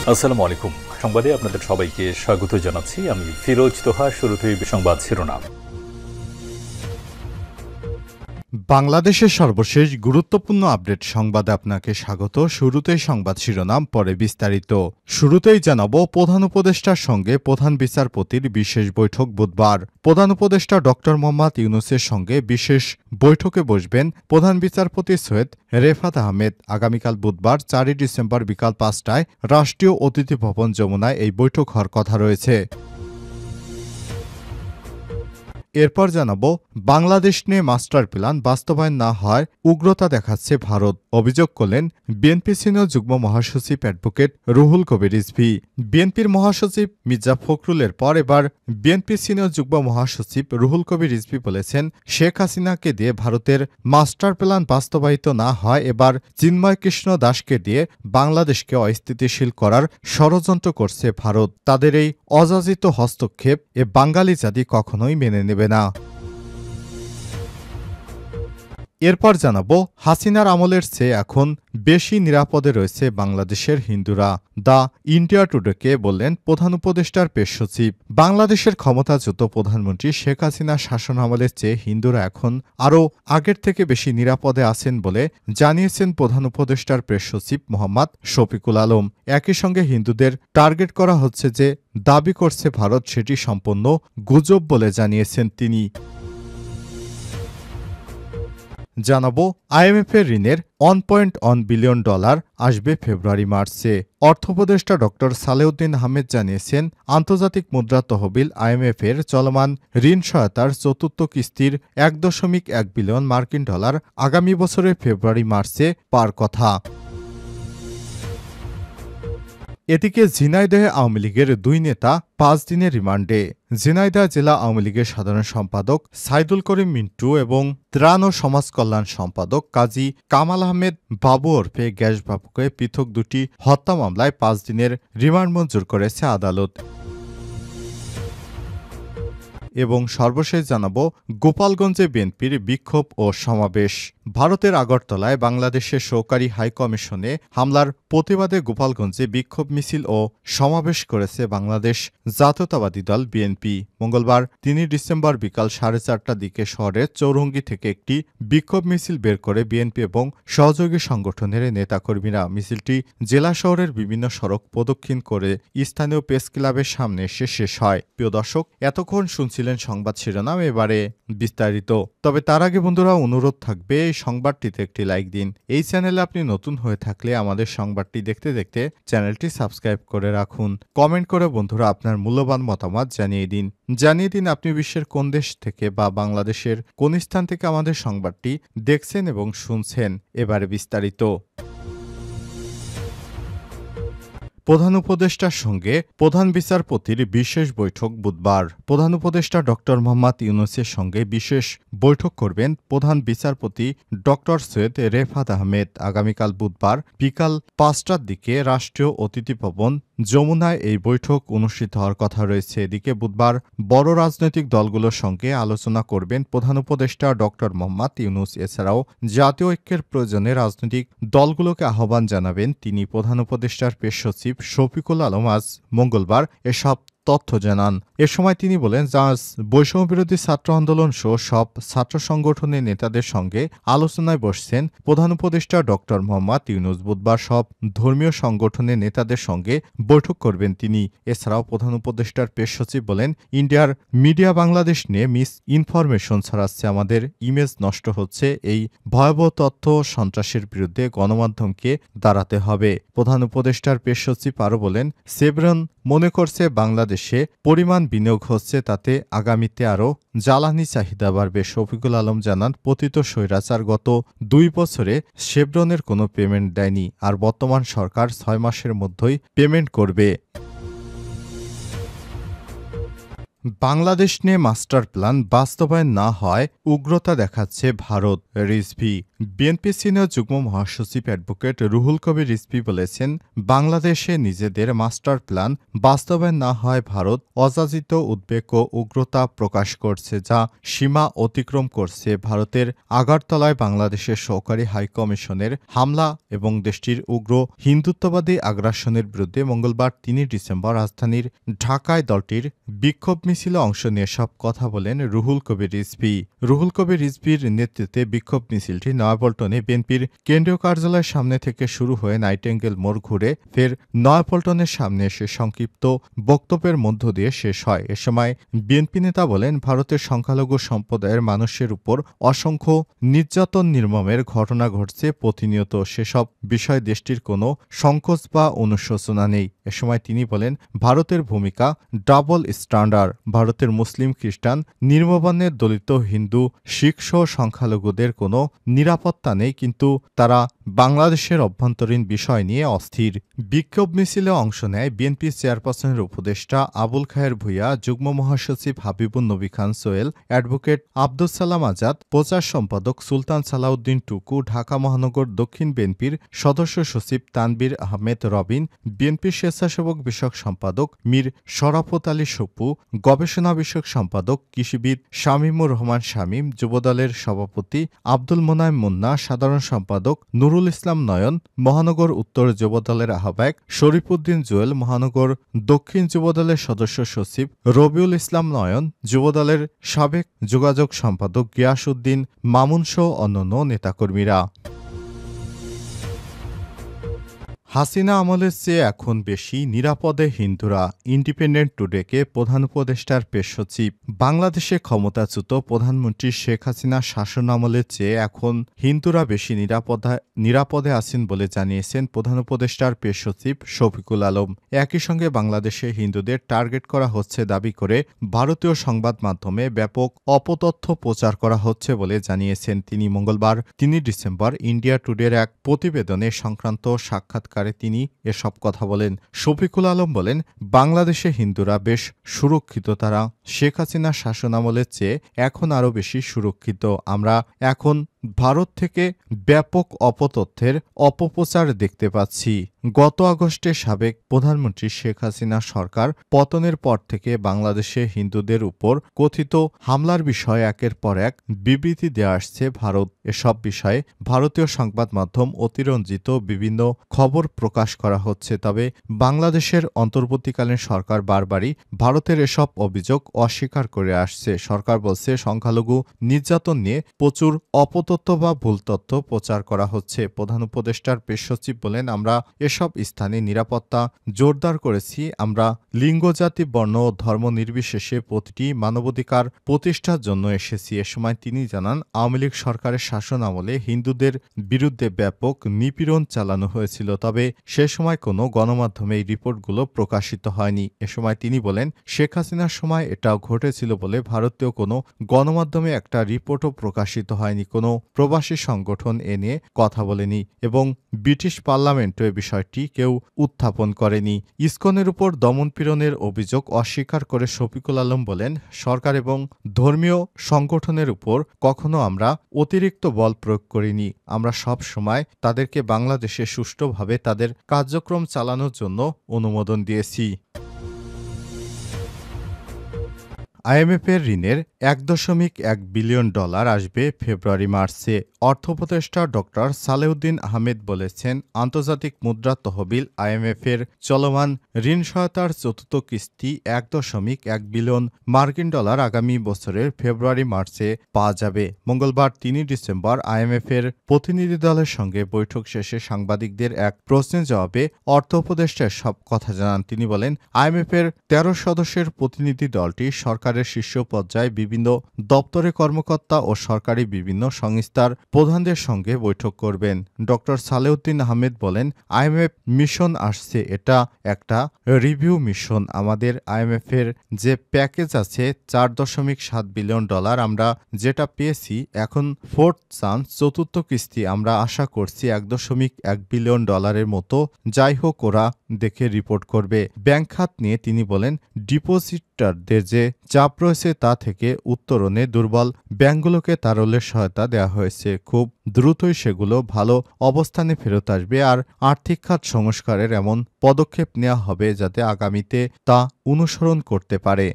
আসসালামু আলাইকুম। সংবাদে আপনাদের সবাইকে স্বাগত জানাচ্ছি। আমি ফিরোজ তোহা। শুরুতেই সংবাদ শিরোনাম। বাংলাদেশের সর্বশেষ গুরুত্বপূর্ণ আপডেট সংবাদে আপনাকে স্বাগত। শুরুতেই সংবাদ শিরোনাম, পরে বিস্তারিত। শুরুতেই জানাবো, প্রধান উপদেষ্টার সঙ্গে প্রধান বিচারপতির বিশেষ বৈঠক বুধবার। প্রধান উপদেষ্টা ডক্টর মোহাম্মদ ইউনূসের সঙ্গে বিশেষ বৈঠকে বসবেন প্রধান বিচারপতি সৈয়দ রেফাত আহমেদ। আগামীকাল বুধবার 4 ডিসেম্বর বিকাল 5টায় রাষ্ট্রীয় অতিথি ভবন যমুনায় এই বৈঠক হওয়ার কথা রয়েছে। এরপর জানাবো, বাংলাদেশ নিয়ে মাস্টার প্ল্যান বাস্তবায়ন না হয় উগ্রতা দেখাচ্ছে ভারত। অভিযোগ করলেন বিএনপি সিনিয়র যুগ্ম মহাসচিব অ্যাডভোকেট রুহুল কবির রিজভী। বিএনপির মহাসচিব মির্জা ফখরুলের পর এবার বিএনপি সিনিয়র যুগ্ম মহাসচিব রুহুল কবির রিজভী বলেছেন, শেখ হাসিনাকে দিয়ে ভারতের মাস্টার প্ল্যান বাস্তবায়িত না হয় এবার চিন্ময় কৃষ্ণ দাসকে দিয়ে বাংলাদেশকে অস্থিতিশীল করার ষড়যন্ত্র করছে ভারত। তাদের এই অযাচিত হস্তক্ষেপ বাঙালি জাতি কখনোই মেনে নেবে না। এরপর জানাবো, হাসিনার আমলের চেয়ে এখন বেশি নিরাপদে রয়েছে বাংলাদেশের হিন্দুরা। দ্য ইন্ডিয়া টুডেকে বললেন প্রধান উপদেষ্টার পেশ সচিব। বাংলাদেশের ক্ষমতাচ্যুত প্রধানমন্ত্রী শেখ হাসিনার শাসন আমলের চেয়ে হিন্দুরা এখন আরও আগের থেকে বেশি নিরাপদে আছেন বলে জানিয়েছেন প্রধান উপদেষ্টার প্রেস সচিব মোহাম্মদ শফিকুল আলম। একই সঙ্গে হিন্দুদের টার্গেট করা হচ্ছে যে দাবি করছে ভারত, সেটি সম্পূর্ণ গুজব বলে জানিয়েছেন তিনি। জানাবো, আইএমএফের ঋণের $1.1 বিলিয়ন আসবে ফেব্রুয়ারি মার্চে। অর্থ উপদেষ্টা ড সালেউদ্দিন আহমেদ জানিয়েছেন, আন্তর্জাতিক মুদ্রা তহবিল আইএমএফের চলমান ঋণ সহায়তার চতুর্থ কিস্তির $1.1 বিলিয়ন আগামী বছরের ফেব্রুয়ারি মার্চে পাওয়ার কথা। এদিকে ঝিনাইদহে আওয়ামী লীগের 2 নেতা 5 দিনের রিমান্ডে। ঝিনাইদহ জেলা আওয়ামী লীগের সাধারণ সম্পাদক সাইদুল করিম মিন্টু এবং ত্রাণ ও সমাজ কল্যাণ সম্পাদক কাজী কামাল আহমেদ বাবু ওরফে গ্যাস বাবুকে পৃথক 2টি হত্যা মামলায় 5 দিনের রিমান্ড মঞ্জুর করেছে আদালত। এবং সর্বশেষ জানাবো, গোপালগঞ্জে বিএনপির বিক্ষোভ ও সমাবেশ। ভারতের আগরতলায় বাংলাদেশের সহকারী হাইকমিশনে হামলার প্রতিবাদে গোপালগঞ্জে বিক্ষোভ মিছিল ও সমাবেশ করেছে বাংলাদেশ জাতীয়তাবাদী দল বিএনপি। মঙ্গলবার 3 ডিসেম্বর বিকাল 4:30টার দিকে শহরের চৌরঙ্গি থেকে একটি বিক্ষোভ মিছিল বের করে বিএনপি এবং সহযোগী সংগঠনের নেতাকর্মীরা। মিছিলটি জেলা শহরের বিভিন্ন সড়ক প্রদক্ষিণ করে স্থানীয় প্রেস ক্লাবের সামনে এসে শেষ হয়। প্রিয় দর্শক, এতক্ষণ শুনছিলেন সংবাদ শিরোনাম, এবারে বিস্তারিত। তবে তার আগে বন্ধুরা, অনুরোধ থাকবে এই সংবাদটিতে একটি লাইক দিন। এই চ্যানেলে আপনি নতুন হয়ে থাকলে আমাদের সংবাদটি দেখতে দেখতে চ্যানেলটি সাবস্ক্রাইব করে রাখুন। কমেন্ট করে বন্ধুরা আপনার মূল্যবান মতামত জানিয়ে দিন আপনি বিশ্বের কোন দেশ থেকে বা বাংলাদেশের কোন স্থান থেকে আমাদের সংবাদটি দেখছেন এবং শুনছেন। এবারে বিস্তারিত। প্রধান উপদেষ্টার সঙ্গে প্রধান বিচারপতির বিশেষ বৈঠক বুধবার। প্রধান উপদেষ্টা ড মোহাম্মদ ইউনূসের সঙ্গে বিশেষ বৈঠক করবেন প্রধান বিচারপতি ড সৈয়দ রেফাত আহমেদ। আগামীকাল বুধবার বিকাল 5টার দিকে রাষ্ট্রীয় অতিথি ভবন যমুনায় এই বৈঠক অনুষ্ঠিত হওয়ার কথা রয়েছে। এদিকে বুধবার বড় রাজনৈতিক দলগুলোর সঙ্গে আলোচনা করবেন প্রধান উপদেষ্টা ড মোহাম্মদ ইউনূস। এছাড়াও জাতীয় ঐক্যের প্রয়োজনে রাজনৈতিক দলগুলোকে আহ্বান জানাবেন তিনি। প্রধান উপদেষ্টার পেশ সচিব শফিকুল আলম আজ মঙ্গলবার এসব তথ্য জানান। এ সময় তিনি বলেন, আজ বৈষম্যবিরোধী ছাত্র আন্দোলন সহ সব ছাত্র সংগঠনের নেতাদের সঙ্গে আলোচনায় বসছেন প্রধান উপদেষ্টা ড মোহাম্মদ ইউনূস। বুধবার সব ধর্মীয় সংগঠনের নেতাদের সঙ্গে বৈঠক করবেন তিনি। এছাড়াও প্রধান উপদেষ্টার পেশ সচিব বলেন, ইন্ডিয়ার মিডিয়া বাংলাদেশ নিয়ে মিস ইনফরমেশন ছড়াচ্ছে, আমাদের ইমেজ নষ্ট হচ্ছে। এই ভয়াবহ তথ্য সন্ত্রাসের বিরুদ্ধে গণমাধ্যমকে দাঁড়াতে হবে। প্রধান উপদেষ্টার পেশ সচিব আরও বলেন, সেভরন মনে করছে বাংলাদেশে পরিমাণ বিনিয়োগ হচ্ছে, তাতে আগামীতে আরও জ্বালানি চাহিদা বাড়বে। শফিকুল আলম জানান, পতিত স্বৈরাচার গত 2 বছরে শেভরনের কোনো পেমেন্ট দেয়নি, আর বর্তমান সরকার 6 মাসের মধ্যেই পেমেন্ট করবে। বাংলাদেশ নিয়ে মাস্টার প্ল্যান বাস্তবায়ন না হয় উগ্রতা দেখাচ্ছে ভারত। রিজভী। বিএনপি সিনিয়র যুগ্ম মহাসচিব অ্যাডভোকেট রুহুল কবির রিজভী বলেছেন, বাংলাদেশে নিজেদের মাস্টার প্ল্যান বাস্তবায়ন না হয় ভারত অযাচিত উদ্বেগ ও উগ্রতা প্রকাশ করছে, যা সীমা অতিক্রম করছে। ভারতের আগরতলায় বাংলাদেশের সহকারী হাইকমিশনের হামলা এবং দেশটির উগ্র হিন্দুত্ববাদী আগ্রাসনের বিরুদ্ধে মঙ্গলবার ৩ ডিসেম্বর রাজধানীর ঢাকায় দলটির বিক্ষোভ মিছিলে অংশ নিয়ে সব কথা বলেন রুহুল কবির রিজভী। রুহুল কবির রিজভীর নেতৃত্বে বিক্ষোভ মিছিলটি নয়াপল্টনে বিএনপির কেন্দ্রীয় কার্যালয়ের সামনে থেকে শুরু হয়ে নাইটেঙ্গেল মোড় ঘুরে ফের নয়াপল্টনের সামনে এসে সংক্ষিপ্ত বক্তব্যের মধ্য দিয়ে শেষ হয়। এ সময় বিএনপি নেতা বলেন, ভারতের সংখ্যালঘু সম্প্রদায়ের মানুষের উপর অসংখ্য নির্যাতন নির্মমের ঘটনা ঘটছে প্রতিনিয়ত। সেসব বিষয়ে দেশটির কোনো সংকোচ বা অনুশোচনা নেই। এ সময় তিনি বলেন, ভারতের ভূমিকা ডাবল স্ট্যান্ডার্ড। ভারতের মুসলিম, খ্রিস্টান, নির্মবান্নের, দলিত, হিন্দু, শিখ সহ সংখ্যালঘুদের কোনো নিরাপত্তা নেই, কিন্তু তারা বাংলাদেশের অভ্যন্তরীণ বিষয় নিয়ে অস্থির। বিক্ষোভ মিছিলে অংশ নেয় বিএনপি চেয়ারপারসনের উপদেষ্টা আবুল খায়ের ভূঁইয়া, যুগ্ম মহাসচিব হাবিবুন নবী খান সোহেল, অ্যাডভোকেট আব্দুস সালাম আজাদ, প্রচার সম্পাদক সুলতান সালাউদ্দিন টুকু, ঢাকা মহানগর দক্ষিণ বিএনপির সদস্য সচিব তানবীর আহমেদ রবিন, বিএনপির স্বেচ্ছাসেবক বিষয়ক সম্পাদক মীর শরাফত আলী সপু, গবেষণা বিষয়ক সম্পাদক কৃষিবিদ শামীমুর রহমান শামীম, যুবদলের সভাপতি আব্দুল মোনায়েম মুন্না, সাধারণ সম্পাদক নুরুল ইসলাম নয়ন, মহানগর উত্তর যুবদলের আহ্বায়ক শরীফউদ্দিন জুয়েল, মহানগর দক্ষিণ যুবদলের সদস্য সচিব রবিউল ইসলাম নয়ন, যুবদলের সাবেক যোগাযোগ সম্পাদক গিয়াস উদ্দিন মামুন সহ অন্যান্য নেতাকর্মীরা। হাসিনা আমলের চেয়ে এখন বেশি নিরাপদে হিন্দুরা। ইন্ডিপেন্ডেন্ট টুডেকে প্রধান উপদেষ্টার পেশ সচিব। বাংলাদেশে ক্ষমতাচ্যুত প্রধানমন্ত্রী শেখ হাসিনা শাসন আমলের চেয়ে এখন হিন্দুরা বেশি নিরাপদে আছেন বলে জানিয়েছেন প্রধান উপদেষ্টার পেশ সচিব শফিকুল আলম। একই সঙ্গে বাংলাদেশে হিন্দুদের টার্গেট করা হচ্ছে দাবি করে ভারতীয় সংবাদ মাধ্যমে ব্যাপক অপতথ্য প্রচার করা হচ্ছে বলে জানিয়েছেন তিনি। মঙ্গলবার ৩ ডিসেম্বর ইন্ডিয়া টুডের এক প্রতিবেদনে সংক্রান্ত সাক্ষাৎকার তিনি এসব কথা বলেন। শফিকুল আলম বলেন, বাংলাদেশে হিন্দুরা বেশ সুরক্ষিত। তারা শেখ হাসিনার শাসনামলের চেয়ে এখন আরও বেশি সুরক্ষিত। আমরা এখন ভারত থেকে ব্যাপক অপতথ্যের অপপ্রচার দেখতে পাচ্ছি। গত আগস্টে সাবেক প্রধানমন্ত্রী শেখ হাসিনা সরকার পতনের পর থেকে বাংলাদেশে হিন্দুদের উপর কথিত হামলার বিষয়ে একের পর এক বিবৃতি দিয়ে আসছে ভারত। এসব বিষয়ে ভারতীয় সংবাদ মাধ্যম অতিরঞ্জিত বিভিন্ন খবর প্রকাশ করা হচ্ছে। তবে বাংলাদেশের অন্তর্বর্তীকালীন সরকার বারবারই ভারতের এসব অভিযোগ অস্বীকার করে আসছে। সরকার বলছে, সংখ্যালঘু নির্যাতন নিয়ে প্রচুর অপতথ্য বা ভুল তথ্য প্রচার করা হচ্ছে। প্রধান উপদেষ্টার পেশ সচিব বলেন, আমরা এসব স্থানে নিরাপত্তা জোরদার করেছি। আমরা লিঙ্গ, জাতি, বর্ণ ও ধর্ম নির্বিশেষে প্রতিটি মানবাধিকার প্রতিষ্ঠার জন্য এসেছি। এ সময় তিনি জানান, আওয়ামী লীগ সরকারের শাসন আমলে হিন্দুদের বিরুদ্ধে ব্যাপক নিপীড়ন চালানো হয়েছিল, তবে সে সময় কোনো গণমাধ্যমে এই রিপোর্টগুলো প্রকাশিত হয়নি। এ সময় তিনি বলেন, শেখ হাসিনার সময় এটাও ঘটেছিল বলে ভারতীয় কোনো গণমাধ্যমে একটা রিপোর্টও প্রকাশিত হয়নি। কোনো প্রবাসী সংগঠন এ নিয়ে কথা বলেনি এবং ব্রিটিশ পার্লামেন্টও এ বিষয়টি কেউ উত্থাপন করেনি। ইসকনের উপর দমনপীড়নের অভিযোগ অস্বীকার করে শফিকুল আলম বলেন, সরকার এবং ধর্মীয় সংগঠনের উপর কখনো আমরা অতিরিক্ত বল প্রয়োগ করিনি। আমরা সব সময় তাদেরকে বাংলাদেশে সুষ্ঠুভাবে তাদের কার্যক্রম চালানোর জন্য অনুমোদন দিয়েছি। আইএমএফের ঋণের $1.1 বিলিয়ন আসবে ফেব্রুয়ারি-মার্চে। অর্থ উপদেষ্টা ড সালেউদ্দিন আহমেদ বলেছেন, আন্তর্জাতিক মুদ্রা তহবিল আইএমএফের চলমান ঋণ সহায়তার চতুর্থ কিস্তি $1.1 বিলিয়ন আগামী বছরের ফেব্রুয়ারি-মার্চে পাওয়া যাবে। মঙ্গলবার ৩ ডিসেম্বর আইএমএফের প্রতিনিধি দলের সঙ্গে বৈঠক শেষে সাংবাদিকদের এক প্রশ্নের জবাবে অর্থ উপদেষ্টা সব কথা জানান। তিনি বলেন, আইএমএফের ১৩ সদস্যের প্রতিনিধি দলটি সরকারের শীর্ষ পর্যায়ে বিভিন্ন দপ্তরে কর্মকর্তা ও সরকারি বিভিন্ন সংস্থার প্রধানদের সঙ্গে বৈঠক করবেন। ডক্টর সালেউদ্দিন আহমেদ বলেন, আইএমএফ মিশন আসছে, এটা একটা রিভিউ মিশন। আমাদের আইএমএফের যে প্যাকেজ আছে $4.7 বিলিয়ন, আমরা যেটা পেয়েছি, এখন ফোর্থ চান্স, চতুর্থ কিস্তি আমরা আশা করছি $1.1 বিলিয়ন মতো। যাই হোক, ওরা দেখে রিপোর্ট করবে। ব্যাংক খাত নিয়ে তিনি বলেন, ডিপোজিটারদের যে চাপ রয়েছে তা থেকে উত্তরণে দুর্বল ব্যাংকগুলোকে তারল্যের সহায়তা দেওয়া হয়েছে। খুব দ্রুতই সেগুলো ভালো অবস্থানে ফেরত আসবে আর আর্থিক খাত সংস্কারের এমন পদক্ষেপ নেওয়া হবে যাতে আগামীতে তা অনুসরণ করতে পারে।